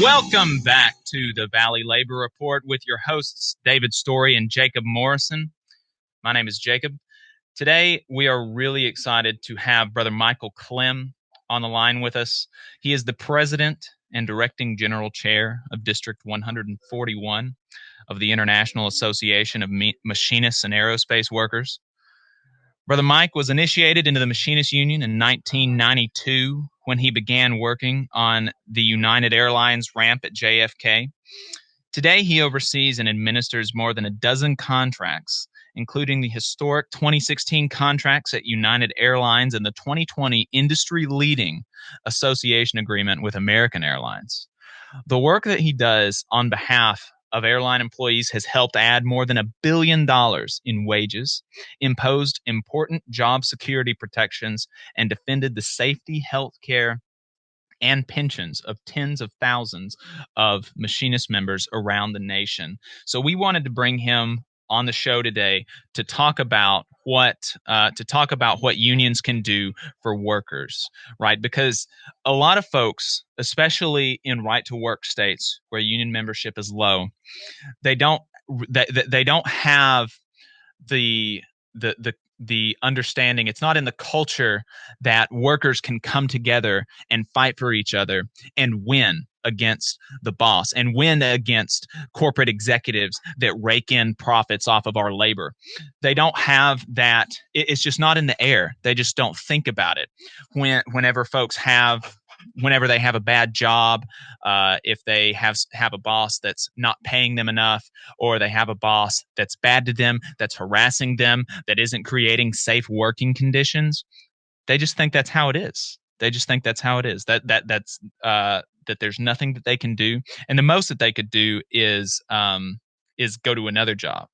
Welcome back to the Valley Labor Report with your hosts, David Story and Jacob Morrison. My name is Jacob. Today, we are really excited to have Brother Michael Klemm on the line with us. He is the President and Directing General Chair of District 141 of the International Association of Machinists and Aerospace Workers. Brother Mike was initiated into the Machinists Union in 1992 when he began working on the United Airlines ramp at JFK. Today, he oversees and administers more than a dozen contracts, including the historic 2016 contracts at United Airlines and the 2020 industry-leading association agreement with American Airlines. The work that he does on behalf of airline employees has helped add more than $1 billion in wages, imposed important job security protections, and defended the safety, health care, and pensions of tens of thousands of machinist members around the nation. So we wanted to bring him on the show today to talk about what unions can do for workers, right? Because a lot of folks, especially in right-to-work states where union membership is low, they don't have the understanding. It's not in the culture that workers can come together and fight for each other and win against the boss and win against corporate executives that rake in profits off of our labor. They don't have that. It's just not in the air. They just don't think about it. Whenever they have a bad job, if they have a boss that's not paying them enough, or they have a boss that's bad to them, that's harassing them, that isn't creating safe working conditions, they just think that's how it is. They just think that's how it is. That there's nothing that they can do, and the most that they could do is go to another job.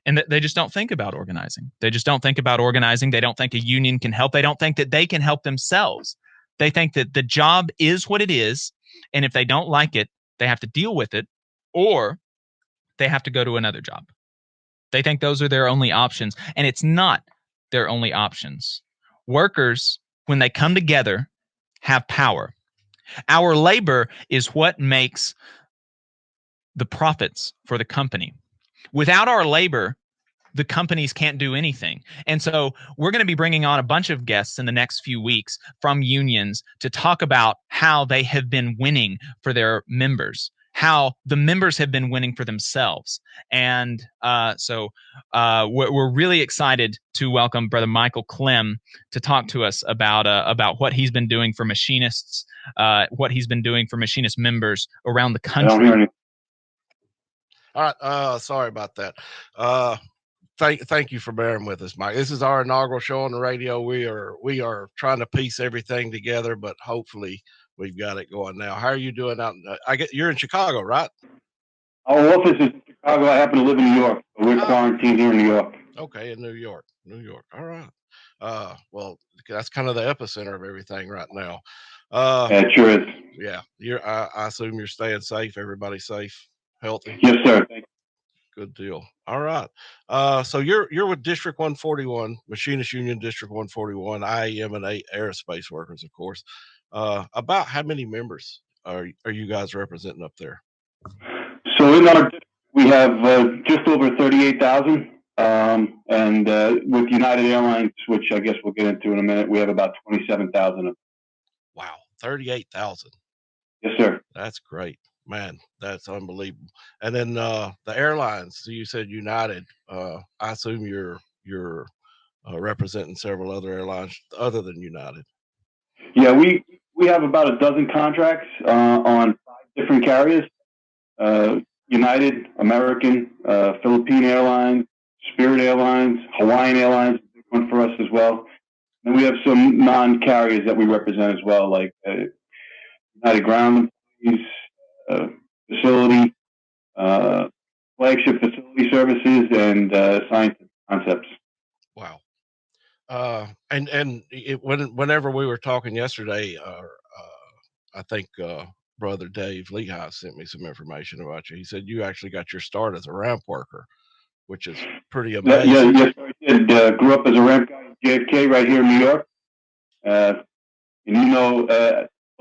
And they just don't think about organizing. They just don't think about organizing. They don't think a union can help. They don't think that they can help themselves. They think that the job is what it is, and if they don't like it, they have to deal with it, or they have to go to another job. They think those are their only options, and it's not their only options. Workers, when they come together, have power. Our labor is what makes the profits for the company. Without our labor, the companies can't do anything. And so we're going to be bringing on a bunch of guests in the next few weeks from unions to talk about how they have been winning for their members, how the members have been winning for themselves. And so we're really excited to welcome Brother Michael Klemm to talk to us about what he's been doing for machinists, what he's been doing for machinist members around the country. All right. Sorry about that. Thank you for bearing with us, Mike. This is our inaugural show on the radio. We are trying to piece everything together, but hopefully we've got it going now. How are you doing out? You're in Chicago, right? Our office is in Chicago. I happen to live in New York. So we're quarantined here in New York. Okay, in New York. All right. Well, that's kind of the epicenter of everything right now. Yeah, it sure is. Yeah. I assume you're staying safe. Everybody's safe, healthy. Yes, sir. Thank you. Good deal. All right. So you're with District 141, Machinist Union District 141, IAM and Aerospace Workers, of course. About how many members are you guys representing up there? So in our district, we have just over 38,000, and with United Airlines, which I guess we'll get into in a minute, we have about 27,000. Wow, 38,000. Yes, sir. That's great. Man, that's unbelievable. And then the airlines, so you said United. I assume you're representing several other airlines other than United. Yeah, we have about a dozen contracts on 5 different carriers: United, American, Philippine Airlines, Spirit Airlines, Hawaiian Airlines, a big one for us as well. And we have some non-carriers that we represent as well, like United Ground Employees, facility, flagship facility services, and scientific concepts. Wow. Whenever we were talking yesterday, I think Brother Dave Lehigh sent me some information about you. He said you actually got your start as a ramp worker, which is pretty amazing. Yes, I did. Grew up as a ramp guy in JFK right here in New York. And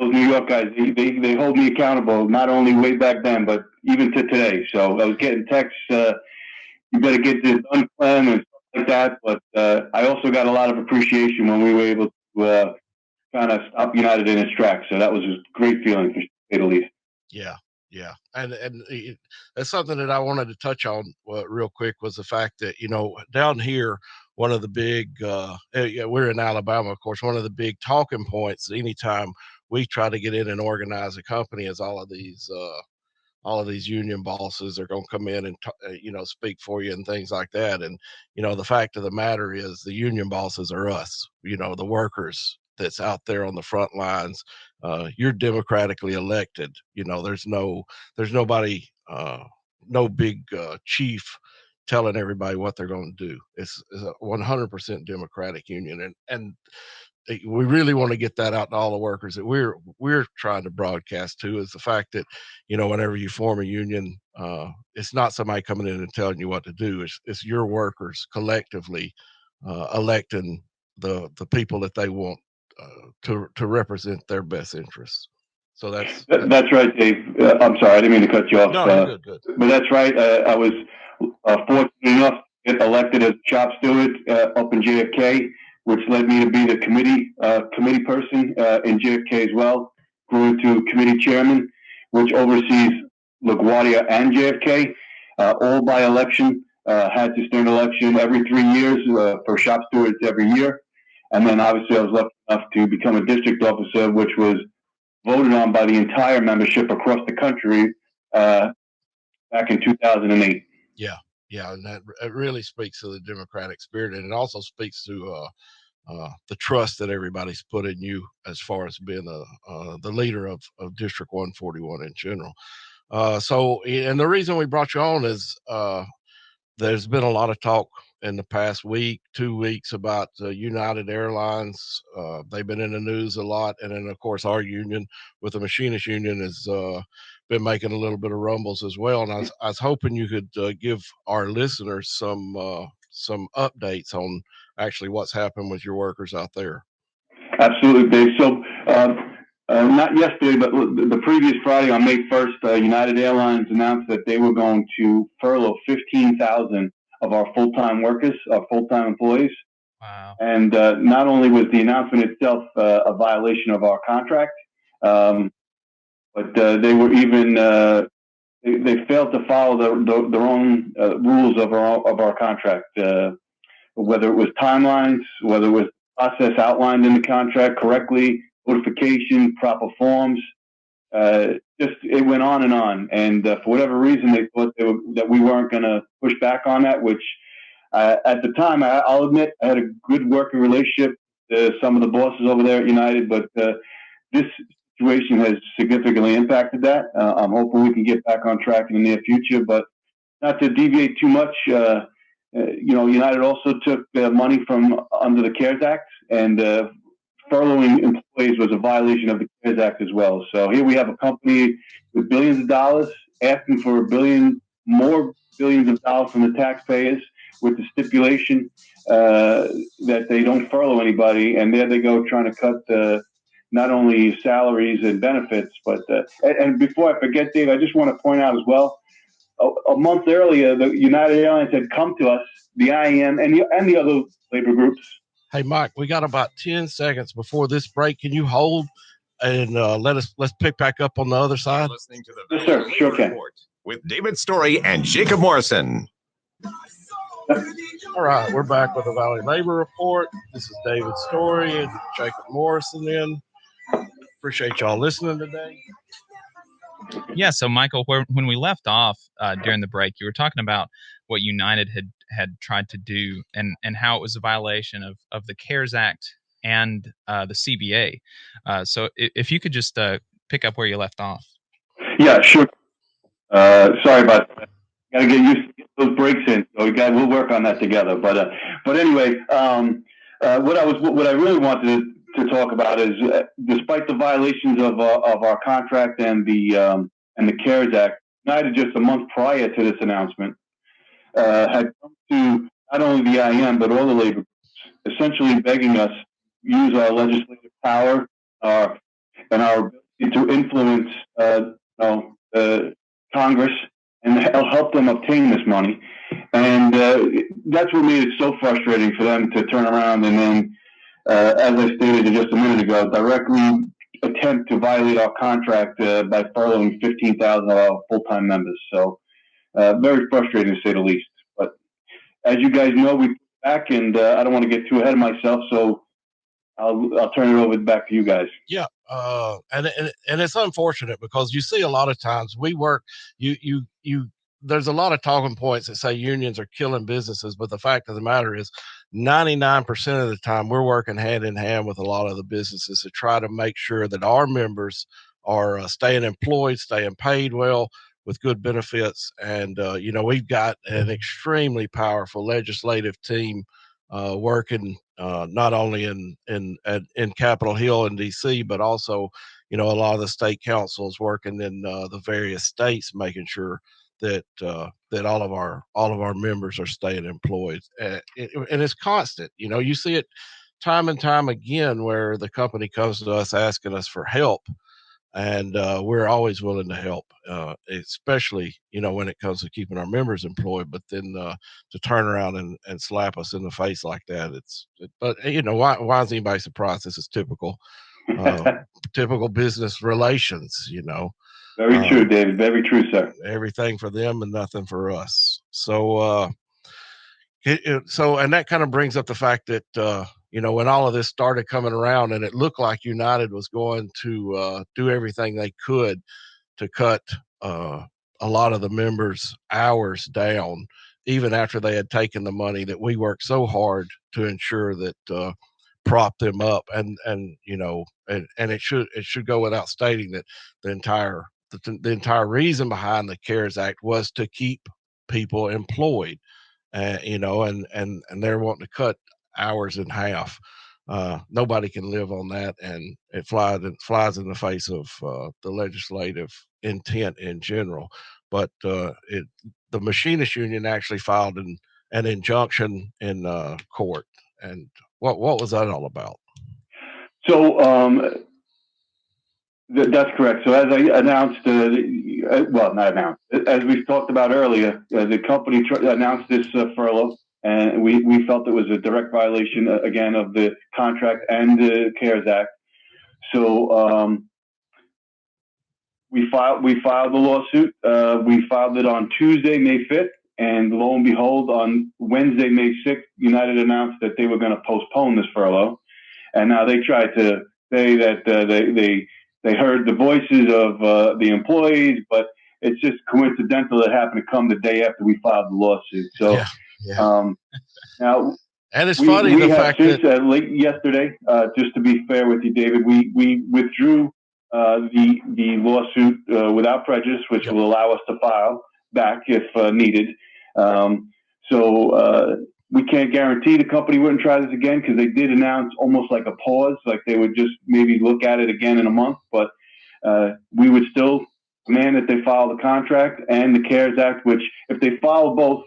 those New York guys, they hold me accountable, not only way back then, but even to today. So I was getting texts, you better get this done, Klemm, and stuff like that. But I also got a lot of appreciation when we were able to kind of stop United in its tracks. So that was a great feeling, to say the least. Yeah, yeah, and that's something that I wanted to touch on real quick was the fact that down here, one of the big yeah, we're in Alabama, of course. One of the big talking points anytime we try to get in and organize a company is all of these union bosses are going to come in and speak for you and things like that. And the fact of the matter is the union bosses are us, the workers that's out there on the front lines. You're democratically elected. There's nobody, no big chief telling everybody what they're going to do. It's a 100% democratic union, and we really want to get that out to all the workers that we're trying to broadcast to, is the fact that whenever you form a union, it's not somebody coming in and telling you what to do. It's your workers collectively electing the people that they want to represent their best interests. So that's right, Dave. I'm sorry, I didn't mean to cut you off. No, you're good. But that's right. I was fortunate enough to get elected as shop steward up in JFK, which led me to be the committee person in JFK as well. Grew into committee chairman, which oversees LaGuardia and JFK, all by election. Had to stand election every 3 years for shop stewards every year. And then obviously I was lucky enough to become a district officer, which was voted on by the entire membership across the country back in 2008. Yeah, and that it really speaks to the democratic spirit, and it also speaks to the trust that everybody's put in you as far as being the leader of District 141 in general. So, and the reason we brought you on is there's been a lot of talk in the past week, 2 weeks about United Airlines. They've been in the news a lot. And then, of course, our union with the Machinist Union has been making a little bit of rumbles as well. And I was hoping you could give our listeners some updates on actually what's happened with your workers out there. Absolutely, Dave. So not yesterday, but the previous Friday on May 1st, United Airlines announced that they were going to furlough 15,000 of our full-time workers, our full-time employees. Wow. And not only was the announcement itself a violation of our contract, but they were even they failed to follow their own rules of our contract, whether it was timelines, whether it was process outlined in the contract correctly, notification, proper forms. Just it went on and on, and for whatever reason, they thought that we weren't going to push back on that. Which at the time, I'll admit, I had a good working relationship to some of the bosses over there at United, but this situation has significantly impacted that. I'm hoping we can get back on track in the near future, but not to deviate too much. United also took money from under the CARES Act, and furloughing employees was a violation of the CARES Act as well. So here we have a company with billions of dollars asking for more billions of dollars from the taxpayers with the stipulation that they don't furlough anybody. And there they go trying to cut not only salaries and benefits, but and before I forget, Dave, I just want to point out as well, a month earlier, the United Airlines had come to us, the IAM and the other labor groups. Hey, Mike, we got about 10 seconds before this break. Can you hold and let's pick back up on the other side? You're listening to the Yes, sir. Sure can. Report with David Story and Jacob Morrison. All right, we're back with the Valley Labor Report. This is David Story and Jacob Morrison. Appreciate y'all listening today. Yeah, so Michael, when we left off during the break, you were talking about what United had tried to do and how it was a violation of the CARES Act and the CBA. So if you could just pick up where you left off. Yeah, sure. Sorry about that. Got to get used to those breaks in. So we'll work on that together. But anyway, what I really wanted to talk about is despite the violations of our contract and the CARES Act, United just a month prior to this announcement had come to not only the IM but all the labor groups, essentially begging us to use our legislative power, our and our ability to influence, Congress and help them obtain this money. And that's what made it so frustrating for them to turn around and then, as I stated just a minute ago, directly attempt to violate our contract by furloughing 15,000 of our full-time members. So very frustrating to say the least. But as you guys know, we back, and I don't want to get too ahead of myself, so I'll turn it over back to you guys. Yeah, and it's unfortunate because you see a lot of times we work. You There's a lot of talking points that say unions are killing businesses, but the fact of the matter is 99% of the time we're working hand in hand with a lot of the businesses to try to make sure that our members are staying employed, staying paid well with good benefits. And we've got an extremely powerful legislative team working not only in Capitol Hill in DC, but also a lot of the state councils working in the various states, making sure that all of our members are staying employed, and it's constant. You see it time and time again where the company comes to us asking us for help, and we're always willing to help, especially when it comes to keeping our members employed. But then to turn around and slap us in the face like that, but why is anybody surprised? This is typical typical business relations. Very true, David. Very true, sir. Everything for them and nothing for us. So and that kind of brings up the fact that when all of this started coming around, and it looked like United was going to do everything they could to cut a lot of the members' hours down, even after they had taken the money that we worked so hard to ensure that prop them up, and it should go without stating that the entire reason behind the CARES Act was to keep people employed, and they're wanting to cut hours in half. Nobody can live on that, and it flies in the face of the legislative intent in general. But the Machinists Union actually filed an injunction in court. And what was that all about? So that's correct. So as I announced, not announced, as we talked about earlier, the company announced this furlough, and we felt it was a direct violation, again, of the contract and the CARES Act. So we filed the lawsuit. We filed it on Tuesday, May 5th. And lo and behold, on Wednesday, May 6th, United announced that they were going to postpone this furlough. And now they tried to say that they heard the voices of the employees, but it's just coincidental it happened to come the day after we filed the lawsuit. So now, and it's funny the fact that late yesterday, just to be fair with you, David, we withdrew the lawsuit without prejudice, which will allow us to file back if needed. So we can't guarantee the company wouldn't try this again, because they did announce almost like a pause, like they would just maybe look at it again in a month. But we would still demand that they file the contract and the CARES Act, which if they file both,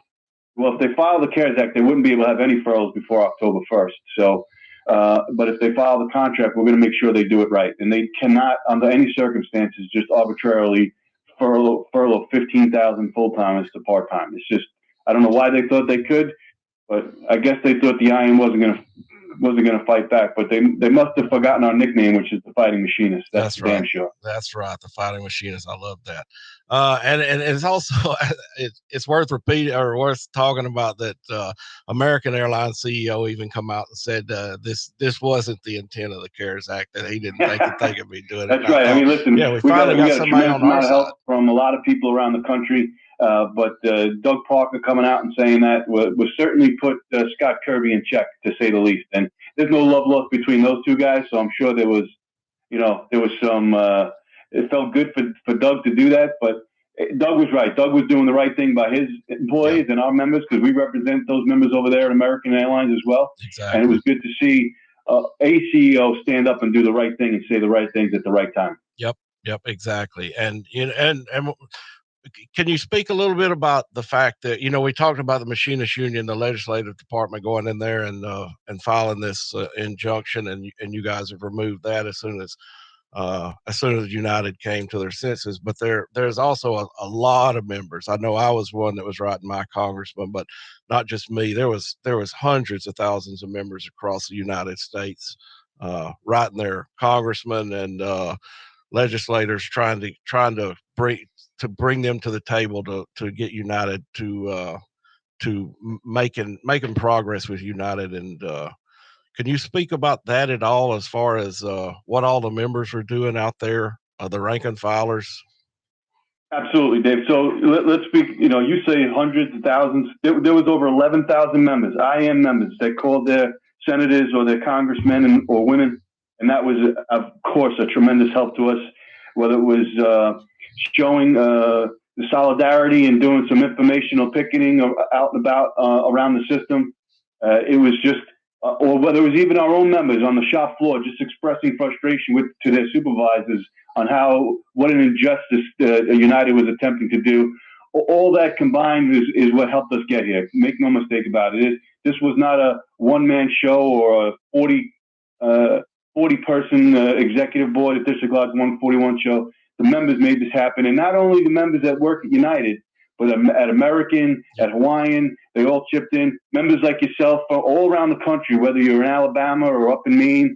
well, if they file the CARES Act, they wouldn't be able to have any furloughs before October 1st. So, but if they file the contract, we're going to make sure they do it right. And they cannot, under any circumstances, just arbitrarily furlough 15,000 full-timers to part-time. It's just, I don't know why they thought they could, but I guess they thought the Iron wasn't going to fight back. But they must have forgotten our nickname, which is the Fighting Machinists. That's right. Damn sure. That's right, the Fighting Machinists. I love that. And it's also it's worth repeating or worth talking about that American Airlines CEO even come out and said this wasn't the intent of the CARES Act, that he didn't think that they could be doing That's it. Right. I mean, listen, we finally got somebody on our side. Help from a lot of people around the country. But Doug Parker coming out and saying that was certainly put Scott Kirby in check, to say the least. And there's no love lost between those two guys, so I'm sure there was some. It felt good for Doug to do that, but Doug was right. Doug was doing the right thing by his employees and our members, because we represent those members over there at American Airlines as well. Exactly. And it was good to see a CEO stand up and do the right thing and say the right things at the right time. Yep, exactly. And can you speak a little bit about the fact that, we talked about the Machinists Union, the legislative department going in there and filing this injunction, and you guys have removed that as soon as as soon as United came to their senses. But there's also a lot of members. I know I was one that was writing my congressman, but not just me. There was hundreds of thousands of members across the United States writing their congressmen and legislators trying to bring them to the table to get United to making progress with United. And can you speak about that at all, as far as what all the members were doing out there, the rank and filers? Absolutely, Dave. So let's speak. You say hundreds of thousands. There was over 11,000 members, IM members, that called their senators or their congressmen or women, and that was, of course, a tremendous help to us. Whether it was showing the solidarity and doing some informational picketing out and about around the system, it was just, or whether it was even our own members on the shop floor just expressing frustration to their supervisors on what an injustice United was attempting to do. All that combined is what helped us get here. Make no mistake about it. This was not a one-man show or a 40-person executive board at District Lodge 141 show. The members made this happen. And not only the members that work at United, but at American, at Hawaiian, they all chipped in. Members like yourself all around the country, whether you're in Alabama or up in Maine,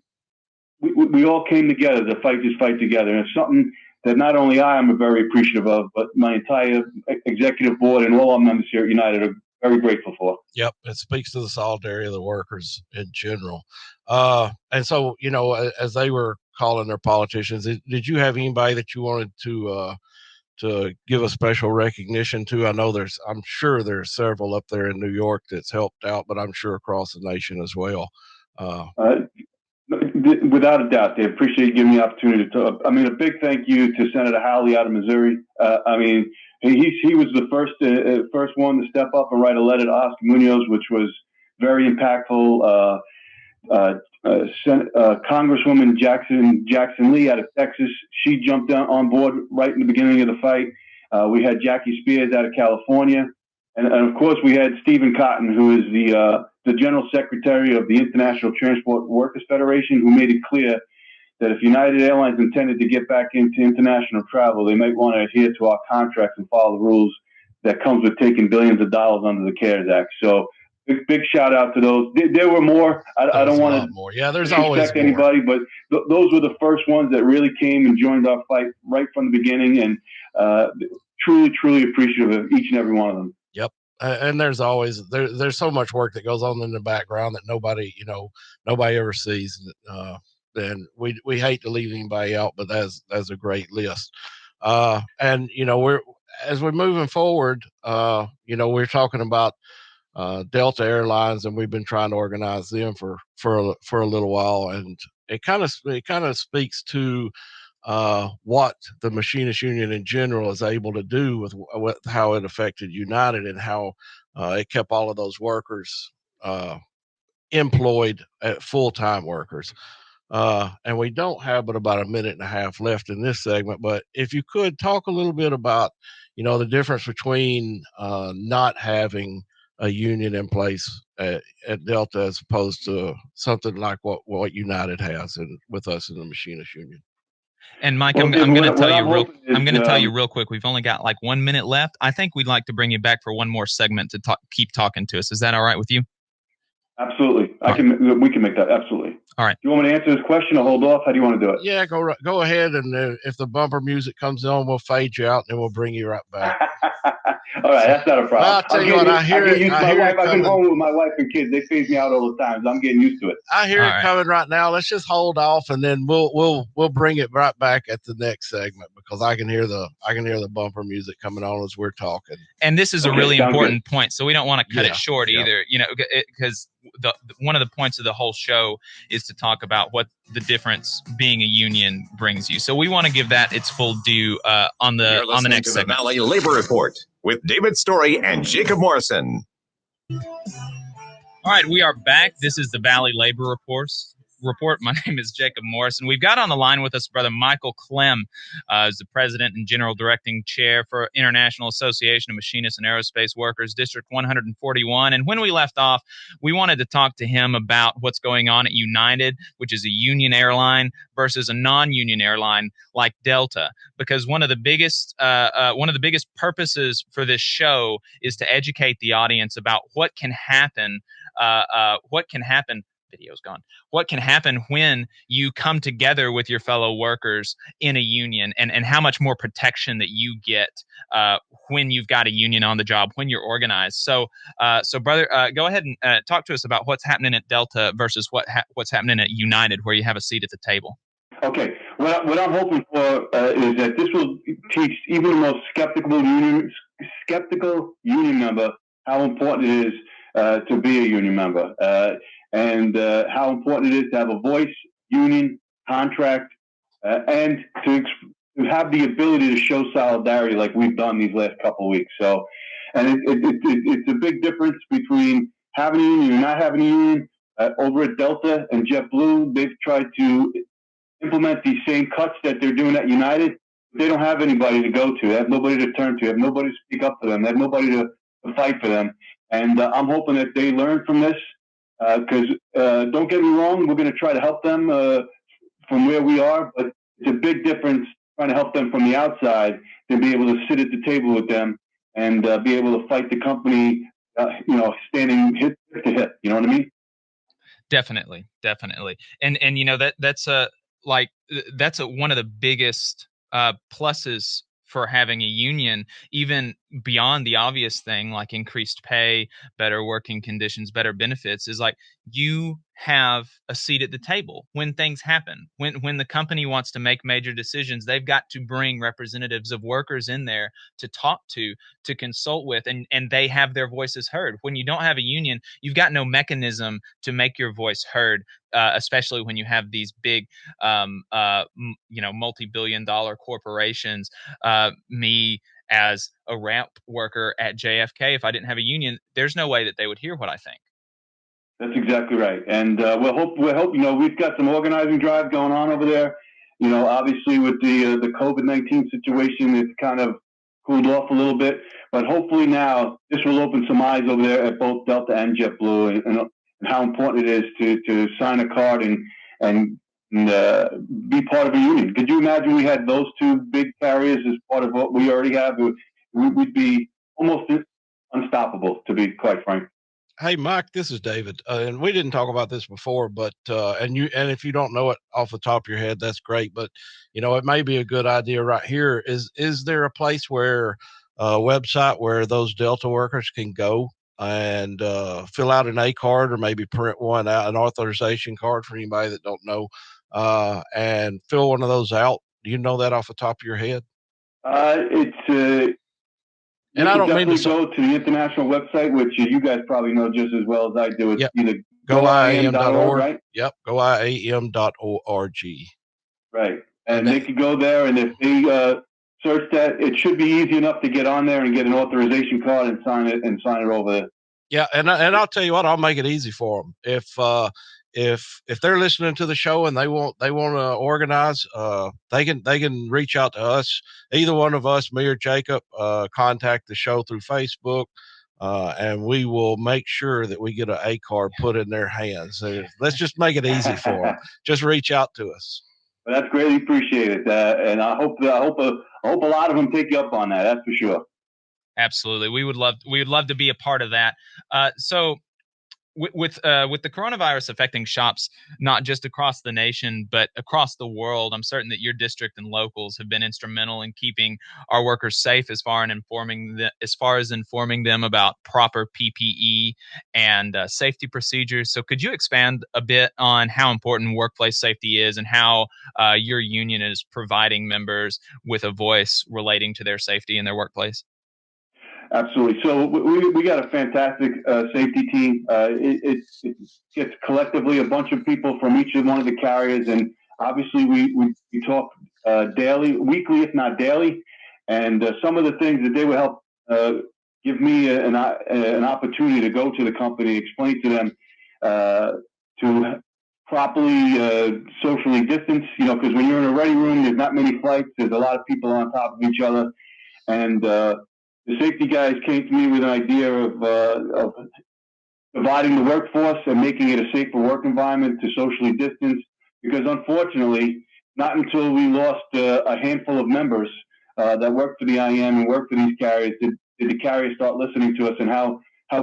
we all came together to fight this fight together. And it's something that not only I am very appreciative of, but my entire executive board and all our members here at United are very grateful for. Yep, it speaks to the solidarity of the workers in general. And so, as they were calling their politicians, did you have anybody that you wanted to give a special recognition to? I know I'm sure there's several up there in New York that's helped out, but I'm sure across the nation as well. Without a doubt, they appreciate giving me the opportunity to talk. I mean, a big thank you to Senator Howley out of Missouri. He was the first one to step up and write a letter to Oscar Munoz, which was very impactful. Congresswoman Jackson Lee out of Texas, she jumped on board right in the beginning of the fight. We had Jackie Spears out of California. And of course, we had Stephen Cotton, who is the General Secretary of the International Transport Workers Federation, who made it clear that if United Airlines intended to get back into international travel, they might want to adhere to our contracts and follow the rules that comes with taking billions of dollars under the CARES Act. So big shout out to those. There were more. I don't want to more. Yeah, there's always anybody, but those were the first ones that really came and joined our fight right from the beginning, and truly appreciative of each and every one of them. Yep. And there's always there's so much work that goes on in the background that nobody ever sees. And we hate to leave anybody out, but that's a great list. And as we're moving forward, we're talking about Delta Airlines, and we've been trying to organize them for a little while, and it kind of speaks to what the Machinists Union in general is able to do with how it affected United, and how it kept all of those workers employed at full-time workers. And we don't have but about a minute and a half left in this segment, but if you could talk a little bit about, the difference between not having a union in place at Delta as opposed to something like what United has with us in the Machinists Union. And Mike, I'm going to tell you real quick. We've only got like 1 minute left. I think we'd like to bring you back for one more segment to keep talking to us. Is that all right with you? Absolutely. We can make that. Absolutely. All right. Do you want me to answer this question or hold off? How do you want to do it? Yeah, go ahead. And if the bumper music comes on, we'll fade you out and then we'll bring you right back. All right. That's not a problem. I'll tell you what, I hear it. I've been home with my wife and kids. They phase me out all the time, so I'm getting used to it. I hear it coming right now. Let's just hold off, and then we'll bring it right baback at the next segment, because I can hear the bumper music coming on as we're talking. And this is a really important point, so we don't want to cut it short either. Because one of the points of the whole show is to talk about what the difference being a union brings you. So we want to give that its full due on the next segment. The Valley Labor Report with David Story and Jacob Morrison. All right, we are back. This is the Valley Labor Report. Report. My name is Jacob Morris, and we've got on the line with us Brother Michael Klemm, is the President and General Directing Chair for International Association of Machinists and Aerospace Workers, District 141. And when we left off, we wanted to talk to him about what's going on at United, which is a union airline, versus a non-union airline like Delta, because one of the biggest purposes for this show is to educate the audience about what can happen. Video's gone. What can happen when you come together with your fellow workers in a union, and how much more protection that you get when you've got a union on the job, when you're organized. So brother, go ahead and talk to us about what's happening at Delta versus what's happening at United, where you have a seat at the table. Okay. What I'm hoping for is that this will teach even the most skeptical union member how important it is to be a union member, and how important it is to have a voice, union, contract, and to have the ability to show solidarity like we've done these last couple of weeks. So, and it's a big difference between having a union and not having a union. Over at Delta and JetBlue, they've tried to implement these same cuts that they're doing at United. They don't have anybody to go to. They have nobody to turn to. They have nobody to speak up for them. They have nobody to fight for them. And I'm hoping that they learn from this, because don't get me wrong, we're going to try to help them from where we are, but it's a big difference trying to help them from the outside to be able to sit at the table with them and be able to fight the company, standing hip to hip. You know what I mean? Definitely. And that's one of the biggest pluses for having a union, even beyond the obvious thing like increased pay, better working conditions, better benefits, is like you have a seat at the table when things happen. When the company wants to make major decisions, they've got to bring representatives of workers in there to talk to consult with, and they have their voices heard. When you don't have a union, you've got no mechanism to make your voice heard, especially when you have these big multi-billion-dollar corporations. Me as a ramp worker at JFK, if I didn't have a union, there's no way that they would hear what I think. That's exactly right. And we'll hope, we've got some organizing drive going on over there. Obviously with the COVID-19 situation, it's kind of cooled off a little bit, but hopefully now this will open some eyes over there at both Delta and JetBlue, and how important it is to sign a card and be part of a union. Could you imagine we had those two big carriers as part of what we already have? We'd be almost unstoppable, to be quite frank. Hey, Mike, this is David, and we didn't talk about this before, but and if you don't know it off the top of your head, that's great. But it may be a good idea right here. Is there a place where website where those Delta workers can go and fill out an A card, or maybe print one out, an authorization card for anybody that don't know, and fill one of those out? Do you know that off the top of your head? And I don't mean to go to the international website, which you guys probably know just as well as I do. It's either goiam.org, right? Yep, goiam.org. Right. And they could go there, and if they search that, it should be easy enough to get on there and get an authorization card and sign it over there. Yeah, and I'll tell you what, I'll make it easy for them. If they're listening to the show and they want to organize, they can reach out to us, either one of us, me or Jacob, contact the show through Facebook, and we will make sure that we get an A card put in their hands. So let's just make it easy for them. Just reach out to us. Well, that's greatly appreciated, and I hope a lot of them take you up on that. That's for sure. Absolutely, we would love to be a part of that. So. With the coronavirus affecting shops not just across the nation but across the world, I'm certain that your district and locals have been instrumental in keeping our workers safe as far as informing them about proper PPE and safety procedures. So could you expand a bit on how important workplace safety is and how your union is providing members with a voice relating to their safety in their workplace? Absolutely. So we got a fantastic safety team. It gets collectively a bunch of people from each one of the carriers, and obviously we talk weekly, if not daily. And some of the things that they will help give me an opportunity to go to the company, explain to them, to properly socially distanced, because when you're in a ready room, there's not many flights. There's a lot of people on top of each other. And the safety guys came to me with an idea of dividing the workforce and making it a safer work environment to socially distance. Because unfortunately, not until we lost a handful of members that worked for the IM and worked for these carriers did the carriers start listening to us, and how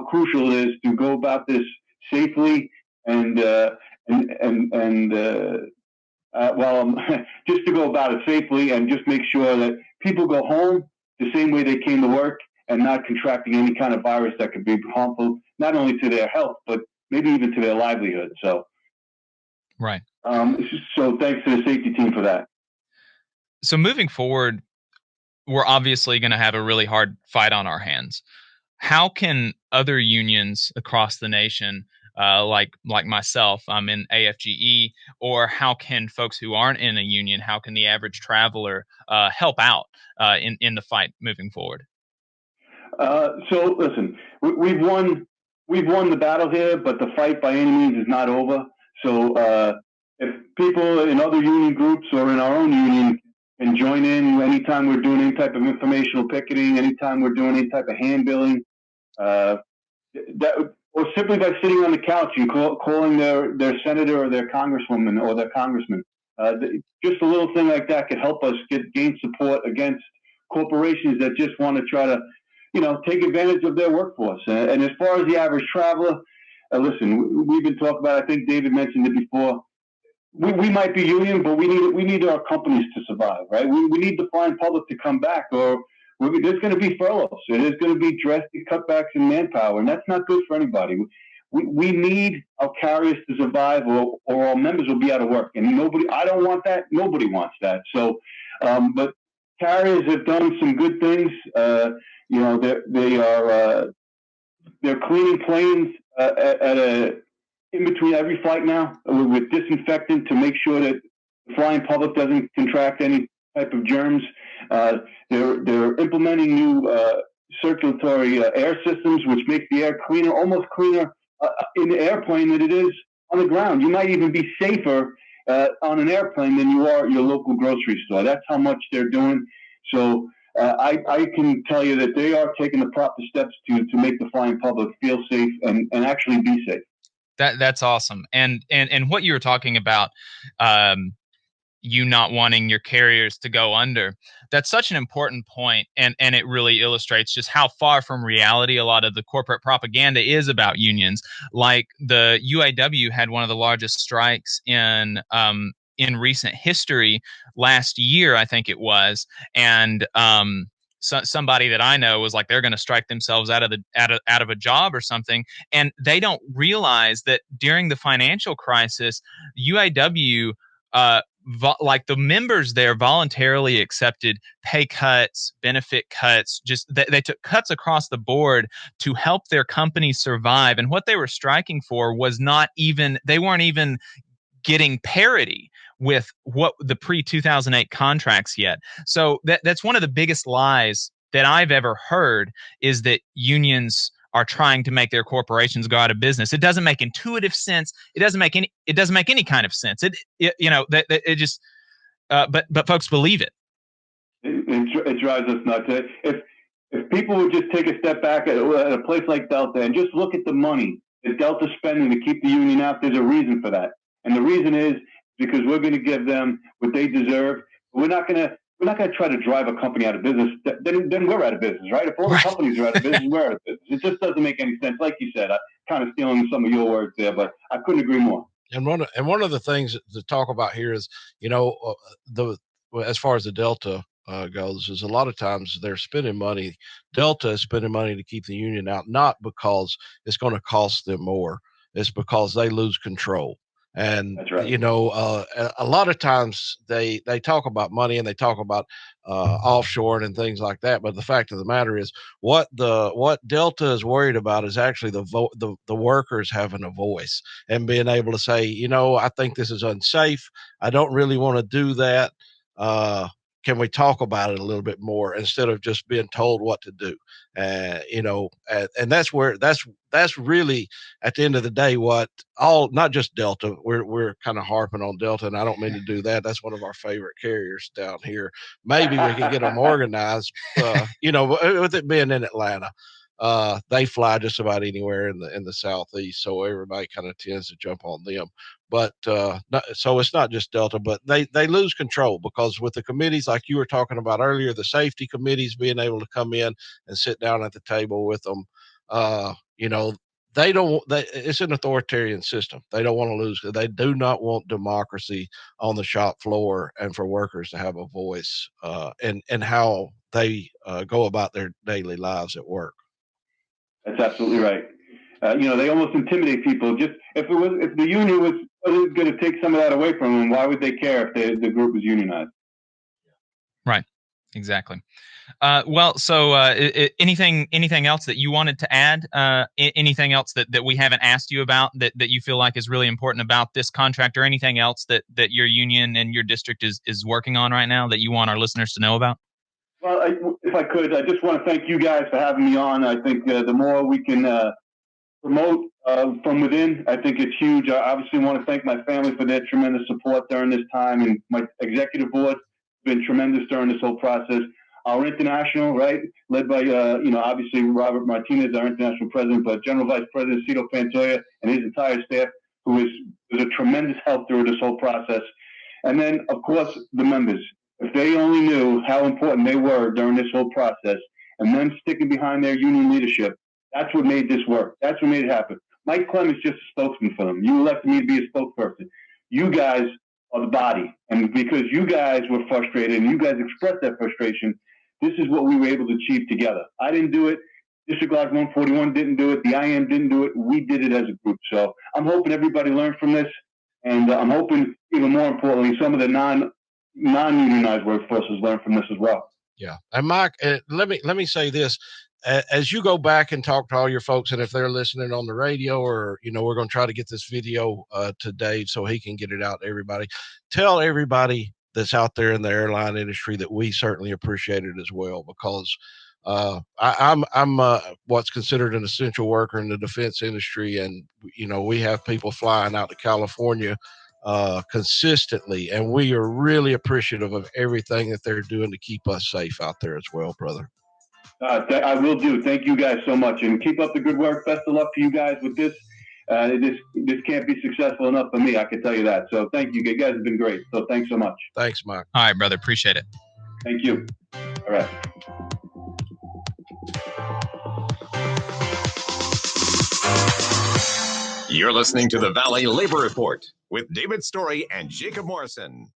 crucial it is to go about this safely and just to go about it safely and just make sure that people go home the same way they came to work and not contracting any kind of virus that could be harmful, not only to their health, but maybe even to their livelihood. So, right. So thanks to the safety team for that. So moving forward, we're obviously going to have a really hard fight on our hands. How can other unions across the nation, like myself, I'm in AFGE, or how can folks who aren't in a union, how can the average traveler help out in the fight moving forward? So listen, we've won the battle here, but the fight by any means is not over. So if people in other union groups or in our own union can join in anytime we're doing any type of informational picketing, anytime we're doing any type of handbilling, or simply by sitting on the couch and calling their senator or their congresswoman or their congressman, just a little thing like that could help us gain support against corporations that just want to try to, take advantage of their workforce. And as far as the average traveler, listen, we've been talking about, I think David mentioned it before, we might be union, but we need our companies to survive, right? We need the flying public to come back, or there's going to be furloughs. There's going to be drastic cutbacks in manpower, and that's not good for anybody. We need our carriers to survive, or our members will be out of work. And I don't want that. Nobody wants that. So, but carriers have done some good things. They're cleaning planes in between every flight now with disinfectant to make sure that the flying public doesn't contract any type of germs. They're implementing new circulatory air systems, which make the air cleaner, almost cleaner in the airplane than it is on the ground. You might even be safer on an airplane than you are at your local grocery store. That's how much they're doing. So I can tell you that they are taking the proper steps to make the flying public feel safe and actually be safe. That's awesome. And what you were talking about, you not wanting your carriers to go under, that's such an important point, and it really illustrates just how far from reality a lot of the corporate propaganda is about unions. Like the UAW had one of the largest strikes in recent history last year, I think it was, and somebody that I know was like, they're going to strike themselves out of a job or something, and they don't realize that during the financial crisis, UAW, like the members there voluntarily accepted pay cuts, benefit cuts, just they took cuts across the board to help their companies survive. And what they were striking for was they weren't even getting parity with what the pre-2008 contracts yet. So that's one of the biggest lies that I've ever heard, is that unions are trying to make their corporations go out of business. It doesn't make intuitive sense. It doesn't make any kind of sense. But folks believe it. It drives us nuts. If people would just take a step back at a place like Delta and just look at the money that Delta's spending to keep the union out, there's a reason for that. And the reason is because we're going to give them what they deserve. We're not going to try to drive a company out of business. Then we're out of business, right? If all the companies are out of business, we're out of business. It just doesn't make any sense. Like you said, I'm kind of stealing some of your words there, but I couldn't agree more. And one of the things to talk about here is, as far as the Delta goes, is a lot of times they're spending money. Delta is spending money to keep the union out, not because it's going to cost them more. It's because they lose control. And, that's right. A lot of times they talk about money and they talk about offshoring and things like that. But the fact of the matter is, what Delta is worried about is actually the workers having a voice and being able to say, I think this is unsafe. I don't really want to do that. can we talk about it a little bit more instead of just being told what to do? And that's really at the end of the day what not just Delta. We're kind of harping on Delta, and I don't mean to do that. That's one of our favorite carriers down here. Maybe we can get them organized. With it being in Atlanta. They fly just about anywhere in the Southeast, so everybody kind of tends to jump on them. But so it's not just Delta, but they lose control because with the committees like you were talking about earlier, the safety committees being able to come in and sit down at the table with them, it's an authoritarian system. They don't want to lose. They do not want democracy on the shop floor and for workers to have a voice and how they go about their daily lives at work. That's absolutely right. They almost intimidate people. Just if the union was going to take some of that away from them, why would they care if the group was unionized? Right. Exactly. So anything else that you wanted to add? Anything else that we haven't asked you about that you feel like is really important about this contract, or anything else that your union and your district is working on right now that you want our listeners to know about? Well, if I could, I just want to thank you guys for having me on. I think the more we can promote from within, I think it's huge. I obviously want to thank my family for their tremendous support during this time, and my executive board has been tremendous during this whole process. Our international, right, led by, obviously Robert Martinez, our international president, but General Vice President Cito Pantoja and his entire staff, who was a tremendous help through this whole process. And then, of course, the members. If they only knew how important they were during this whole process and them sticking behind their union leadership, that's what made this work. That's what made it happen. Mike Klemm is just a spokesman for them. You elected me to be a spokesperson. You guys are the body. And because you guys were frustrated and you guys expressed that frustration, this is what we were able to achieve together. I didn't do it. District Lodge 141 didn't do it. The IM didn't do it. We did it as a group. So I'm hoping everybody learned from this. And I'm hoping, even more importantly, some of the non-unionized workforces learn from this as well. Yeah. And Mike, let me say this. As you go back and talk to all your folks, and if they're listening on the radio, or, we're going to try to get this video to Dave so he can get it out to everybody. Tell everybody that's out there in the airline industry that we certainly appreciate it as well, because I'm what's considered an essential worker in the defense industry. And, we have people flying out to California consistently, and we are really appreciative of everything that they're doing to keep us safe out there as well, brother. I will do. Thank you guys so much, and keep up the good work. Best of luck to you guys with this. This can't be successful enough for me, I can tell you that. So thank you. You guys have been great. So thanks so much. Thanks, Mike. All right, brother. Appreciate it. Thank you. All right. You're listening to the Valley Labor Report with David Story and Jacob Morrison.